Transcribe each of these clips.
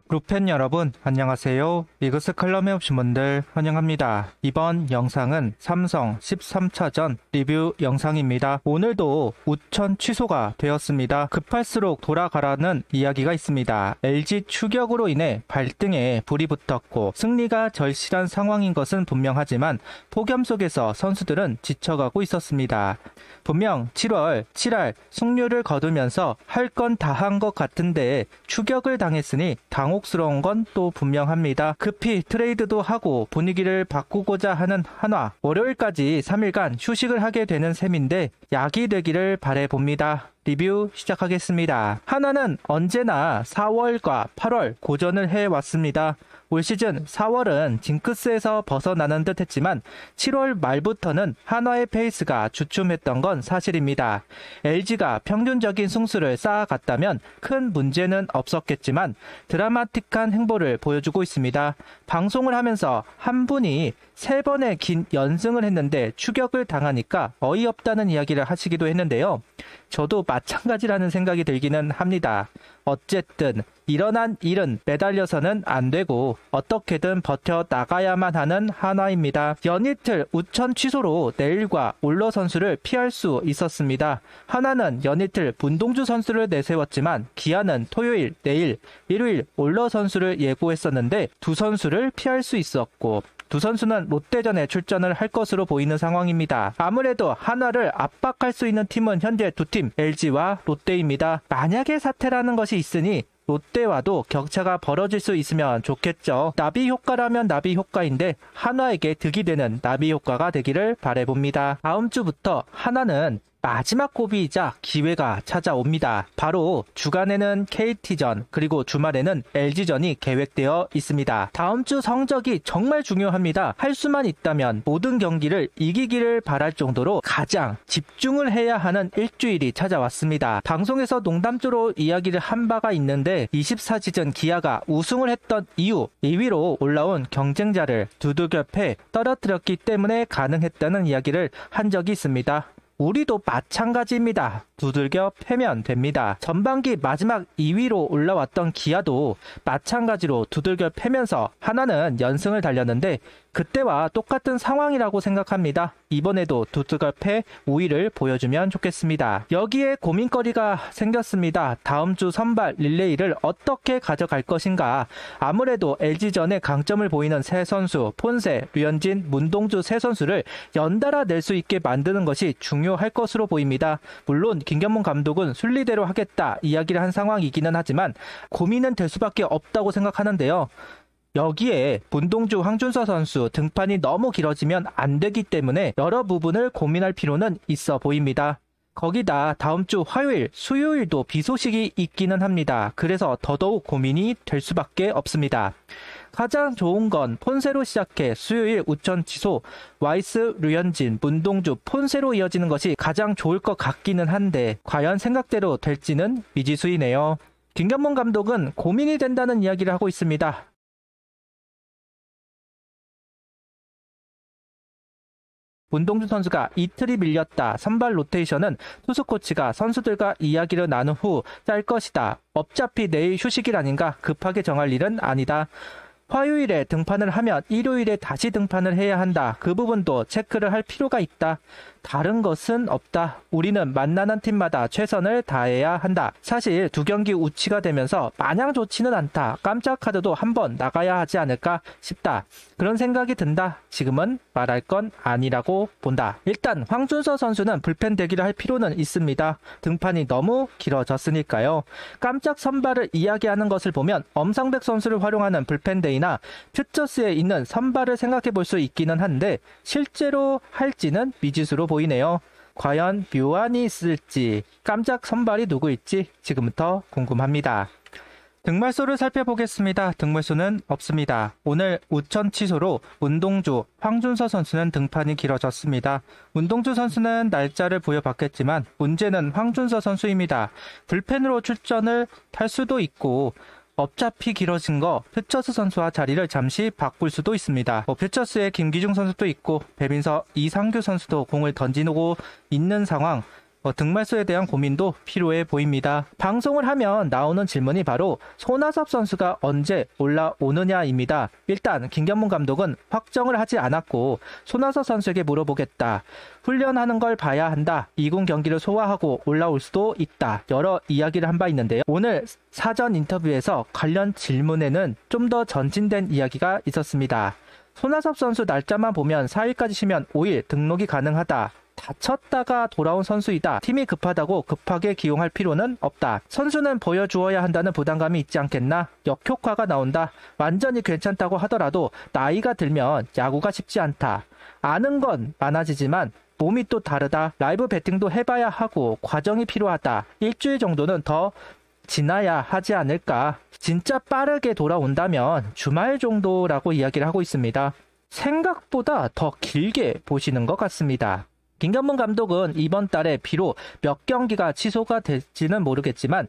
루팬 여러분 안녕하세요. 리그스 칼럼에 오신 분들 환영합니다. 이번 영상은 삼성 13차전 리뷰 영상입니다. 오늘도 우천 취소가 되었습니다. 급할수록 돌아가라는 이야기가 있습니다. LG 추격으로 인해 발등에 불이 붙었고 승리가 절실한 상황인 것은 분명하지만 폭염 속에서 선수들은 지쳐가고 있었습니다. 분명 7월 7할 승률을 거두면서 할 건 다 한 것 같은데 추격을 당했으니 당혹스러운 건 또 분명합니다. 급히 트레이드도 하고 분위기를 바꾸고자 하는 한화. 월요일까지 3일간 휴식을 하게 되는 셈인데 약이 되기를 바라봅니다. 리뷰 시작하겠습니다. 한화는 언제나 4월과 8월 고전을 해왔습니다. 올 시즌 4월은 징크스에서 벗어나는 듯 했지만 7월 말부터는 한화의 페이스가 주춤했던 건 사실입니다. LG가 평균적인 승수를 쌓아갔다면 큰 문제는 없었겠지만 드라마틱한 행보를 보여주고 있습니다. 방송을 하면서 한 분이 3번의 긴 연승을 했는데 추격을 당하니까 어이없다는 이야기를 하시기도 했는데요. 저도 마찬가지라는 생각이 들기는 합니다. 어쨌든 일어난 일은 매달려서는 안 되고 어떻게든 버텨나가야만 하는 한화입니다. 연이틀 우천 취소로 내일과 올러 선수를 피할 수 있었습니다. 한화는 연이틀 문동주 선수를 내세웠지만 기아는 토요일, 내일, 일요일 올러 선수를 예고했었는데 두 선수를 피할 수 있었고 두 선수는 롯데전에 출전을 할 것으로 보이는 상황입니다. 아무래도 한화를 압박할 수 있는 팀은 현재 두 팀 LG와 롯데입니다. 만약에 사태라는 것이 있으니 롯데와도 격차가 벌어질 수 있으면 좋겠죠. 나비 효과라면 나비 효과인데 한화에게 득이 되는 나비 효과가 되기를 바라봅니다. 다음 주부터 한화는 마지막 고비이자 기회가 찾아옵니다. 바로 주간에는 KT전 그리고 주말에는 LG전이 계획되어 있습니다. 다음 주 성적이 정말 중요합니다. 할 수만 있다면 모든 경기를 이기기를 바랄 정도로 가장 집중을 해야 하는 일주일이 찾아왔습니다. 방송에서 농담조로 이야기를 한 바가 있는데 24시즌 기아가 우승을 했던 이유 2위로 올라온 경쟁자를 두들겨 패 떨어뜨렸기 때문에 가능했다는 이야기를 한 적이 있습니다. 우리도 마찬가지입니다. 두들겨 패면 됩니다. 전반기 마지막 2위로 올라왔던 기아도 마찬가지로 두들겨 패면서 한화는 연승을 달렸는데 그때와 똑같은 상황이라고 생각합니다. 이번에도 두들겨 패 우위를 보여주면 좋겠습니다. 여기에 고민거리가 생겼습니다. 다음 주 선발 릴레이를 어떻게 가져갈 것인가. 아무래도 LG전에 강점을 보이는 세 선수 폰세, 류현진, 문동주 세 선수를 연달아 낼 수 있게 만드는 것이 중요할 것으로 보입니다. 물론 김경문 감독은 순리대로 하겠다 이야기를 한 상황이기는 하지만 고민은 될 수밖에 없다고 생각하는데요. 여기에 문동주, 황준서 선수 등판이 너무 길어지면 안 되기 때문에 여러 부분을 고민할 필요는 있어 보입니다. 거기다 다음 주 화요일, 수요일도 비 소식이 있기는 합니다. 그래서 더더욱 고민이 될 수밖에 없습니다. 가장 좋은 건 폰세로 시작해 수요일 우천 취소, 와이스, 류현진, 문동주, 폰세로 이어지는 것이 가장 좋을 것 같기는 한데 과연 생각대로 될지는 미지수이네요. 김경문 감독은 고민이 된다는 이야기를 하고 있습니다. 문동주 선수가 이틀이 밀렸다. 선발 로테이션은 투수 코치가 선수들과 이야기를 나눈 후 짤 것이다. 어차피 내일 휴식일 아닌가 급하게 정할 일은 아니다. 화요일에 등판을 하면 일요일에 다시 등판을 해야 한다. 그 부분도 체크를 할 필요가 있다. 다른 것은 없다. 우리는 만나는 팀마다 최선을 다해야 한다. 사실 두 경기 우치가 되면서 마냥 좋지는 않다. 깜짝 카드도 한번 나가야 하지 않을까 싶다. 그런 생각이 든다. 지금은 말할 건 아니라고 본다. 일단 황준서 선수는 불펜 대기를 할 필요는 있습니다. 등판이 너무 길어졌으니까요. 깜짝 선발을 이야기하는 것을 보면 엄상백 선수를 활용하는 불펜 데이나 퓨처스에 있는 선발을 생각해 볼 수 있기는 한데 실제로 할지는 미지수로 보이네요. 과연 묘안이 있을지 깜짝 선발이 누구일지 지금부터 궁금합니다. 등말소를 살펴보겠습니다. 등말소는 없습니다. 오늘 우천 취소로 문동주, 황준서 선수는 등판이 길어졌습니다. 문동주 선수는 날짜를 부여받겠지만 문제는 황준서 선수입니다. 불펜으로 출전을 할 수도 있고 어차피 길어진 거 퓨처스 선수와 자리를 잠시 바꿀 수도 있습니다. 퓨처스에 김기중 선수도 있고 배민서, 이상규 선수도 공을 던지고 있는 상황. 등말소에 대한 고민도 필요해 보입니다. 방송을 하면 나오는 질문이 바로 손아섭 선수가 언제 올라오느냐입니다. 일단 김견문 감독은 확정을 하지 않았고 손아섭 선수에게 물어보겠다. 훈련하는 걸 봐야 한다. 2군 경기를 소화하고 올라올 수도 있다. 여러 이야기를 한 바 있는데요. 오늘 사전 인터뷰에서 관련 질문에는 좀 더 전진된 이야기가 있었습니다. 손아섭 선수 날짜만 보면 4일까지 쉬면 5일 등록이 가능하다. 다쳤다가 돌아온 선수이다. 팀이 급하다고 급하게 기용할 필요는 없다. 선수는 보여주어야 한다는 부담감이 있지 않겠나? 역효과가 나온다. 완전히 괜찮다고 하더라도 나이가 들면 야구가 쉽지 않다. 아는 건 많아지지만 몸이 또 다르다. 라이브 배팅도 해봐야 하고 과정이 필요하다. 일주일 정도는 더 지나야 하지 않을까. 진짜 빠르게 돌아온다면 주말 정도라고 이야기를 하고 있습니다. 생각보다 더 길게 보시는 것 같습니다. 김견문 감독은 이번 달에 비록 몇 경기가 취소가 될지는 모르겠지만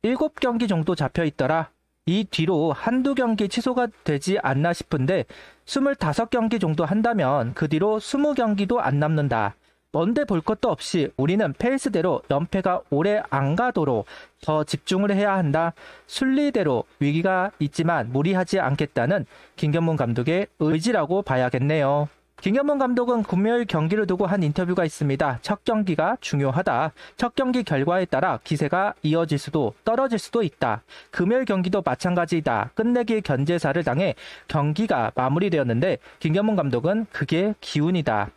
27경기 정도 잡혀 있더라. 이 뒤로 한두 경기 취소가 되지 않나 싶은데 25경기 정도 한다면 그 뒤로 20경기도 안 남는다. 먼데 볼 것도 없이 우리는 페이스대로 연패가 오래 안 가도록 더 집중을 해야 한다. 순리대로 위기가 있지만 무리하지 않겠다는 김견문 감독의 의지라고 봐야겠네요. 김견문 감독은 금요일 경기를 두고 한 인터뷰가 있습니다. 첫 경기가 중요하다. 첫 경기 결과에 따라 기세가 이어질 수도 떨어질 수도 있다. 금요일 경기도 마찬가지이다. 끝내기 견제사를 당해 경기가 마무리되었는데 김견문 감독은 그게 기운이다.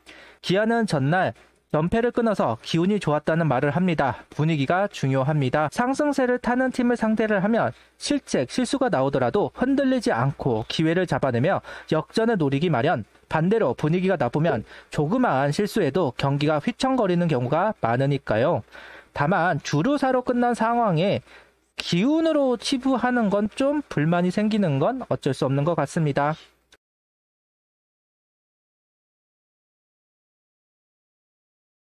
기아는 전날 연패를 끊어서 기운이 좋았다는 말을 합니다. 분위기가 중요합니다. 상승세를 타는 팀을 상대를 하면 실수가 나오더라도 흔들리지 않고 기회를 잡아내며 역전을 노리기 마련. 반대로 분위기가 나쁘면 조그마한 실수에도 경기가 휘청거리는 경우가 많으니까요. 다만 주루사로 끝난 상황에 기운으로 치부하는 건 좀 불만이 생기는 건 어쩔 수 없는 것 같습니다.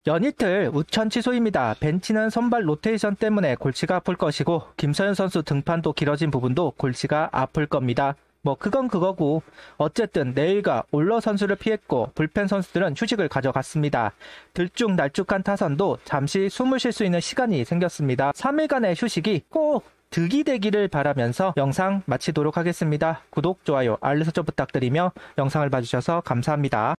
연이틀 우천 취소입니다. 벤치는 선발 로테이션 때문에 골치가 아플 것이고 김서현 선수 등판도 길어진 부분도 골치가 아플 겁니다. 그건 그거고 어쨌든 내일과 올러 선수를 피했고 불펜 선수들은 휴식을 가져갔습니다. 들쭉날쭉한 타선도 잠시 숨을 쉴 수 있는 시간이 생겼습니다. 3일간의 휴식이 꼭 득이 되기를 바라면서 영상 마치도록 하겠습니다. 구독, 좋아요, 알림 설정 부탁드리며 영상을 봐주셔서 감사합니다.